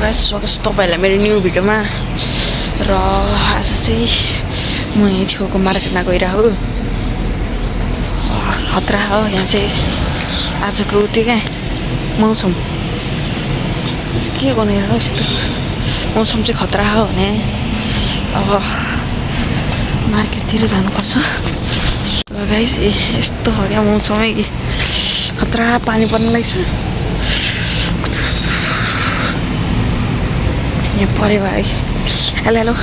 guys तपाईँहरूलाई मेरो new भिडियोमा र आज चाहिँ म यहीँ छेउको मार्केटमा गइरहेको खतरा हो यहाँ चाहिँ आजको त्यो क्या मौसम के गर्ने हो यस्तो मौसम चाहिँ खतरा हो भने अब मार्केटतिर जानुपर्छ ल गाइस यस्तो हो क्या मौसमै खतरा पानी पर्न लाग्छ यहाँ पऱ्यो भाइ हेलो हेलो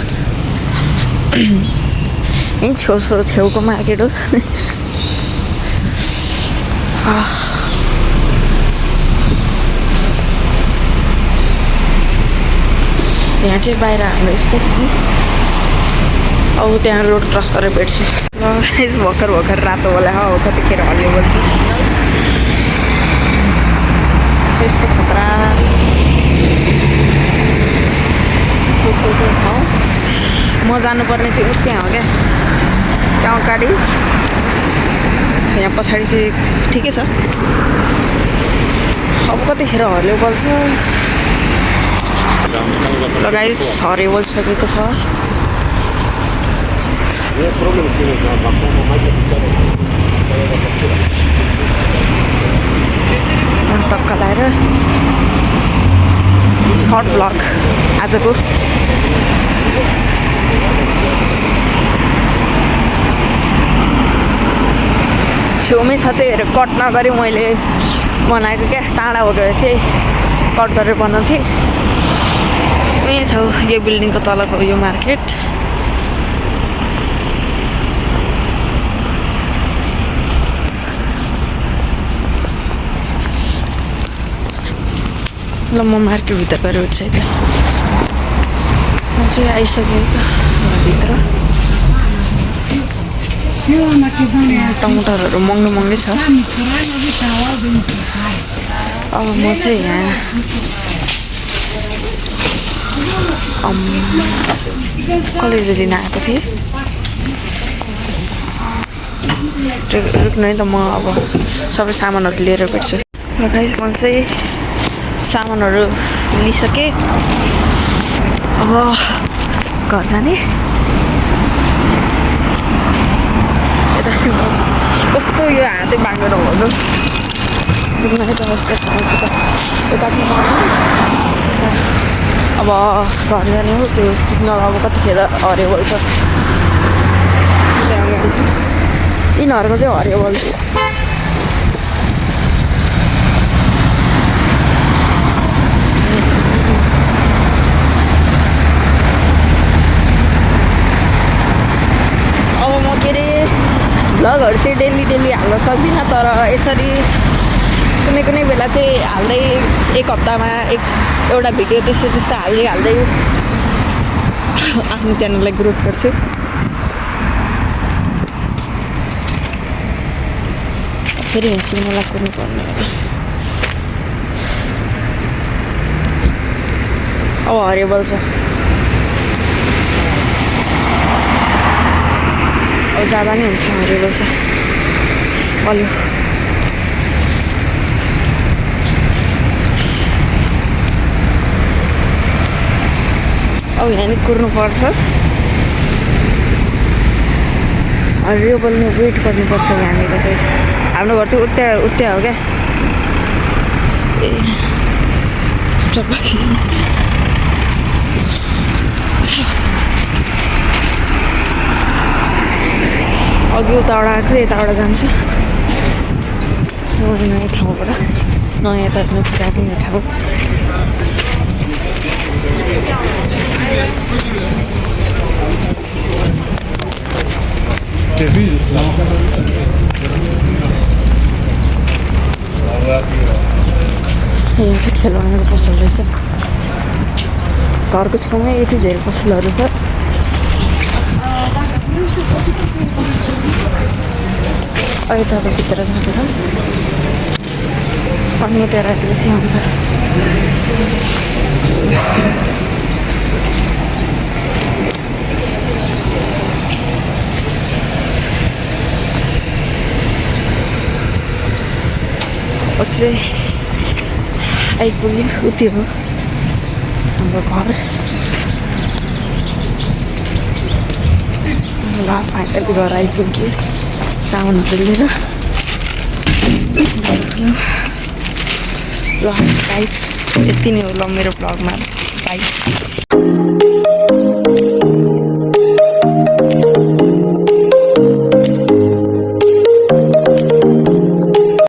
यहीँ छेउको मार्केट हो यहाँ चाहिँ बाहिर हाम्रो यस्तो छ कि अब त्यहाँ रोड क्रस गरेर भेट्छु ल भर्खर रातो होला हो कतिखेर हल्लियो गर्छु यस्तो खतरा ठाउँ म जानुपर्ने चाहिँ त्यहाँ हो क्या त्यहाँ अगाडि यहाँ पछाडि चाहिँ ठिकै छ अब कतिखेर हरियो बल्छ ल गाइस हरियो बल्सकेको छ टक्का लाएर सर्ट ब्लग आजको छेउमै छ त्यही हेरेर कट नगरी मैले बनाएको क्या टाढा हो गयो चाहिँ कट गरेर बनाउँथेँ यहीँ छ यो बिल्डिङको तलको यो मार्केट ल म मार्केटभित्र गएर उठ्छ त म चाहिँ आइसकेँ त भित्र टमाटरहरू महँगै छ अब म चाहिँ यहाँ कलेज दिन आएको थिएँ रुक्नु है त म अब सबै सामानहरू लिएर भेट्छु र गाइस मैले चाहिँ सामानहरू लिइसकेँ अब घर जाने यता कस्तो यो हातै बाङ्गेर हुनु अब घर जाने हो त्यो सिग्नल अब कतिखेर हरियो बल्छ यिनीहरूको चाहिँ हरियो बल्छ अब म के अरे भ्लगहरू चाहिँ डेली हाल्न सक्दिनँ तर यसरी कुनै बेला चाहिँ हाल्दै एक हप्तामा एउटा भिडियो त्यस्तो हाल्दै आफ्नो च्यानललाई ग्रोथ गर्छु फेरि यहाँ सिग्नललाई कुर्नु पर्ने अब हरियो बल्छ अब जाँदा नि हुन्छ हरियो बल्छ बल्यो अब यहाँ कुर्नु पर्छ हरियो बल्ने वेट गर्नुपर्छ यहाँनिर चाहिँ हाम्रो घर चाहिँ उता हो क्या ए अघि उताबाट आएको यताबाट जान्छु नयाँ ठाउँबाट नयाँ त पुरानो ठाउँ यहाँ चाहिँ खेलौनाको पसल रहेछ घरको छेउमै यति धेरै पसलहरू छ अहिले त अब भित्र जाँदैन अनि यता राखेपछि आउँछ पछि आइपुग्यो उति हो हाम्रो घर ल फाइनली घर आइपुग्यो सामानहरू लिएर ल गाइस यति नै हो ल मेरो भ्लगमा बाई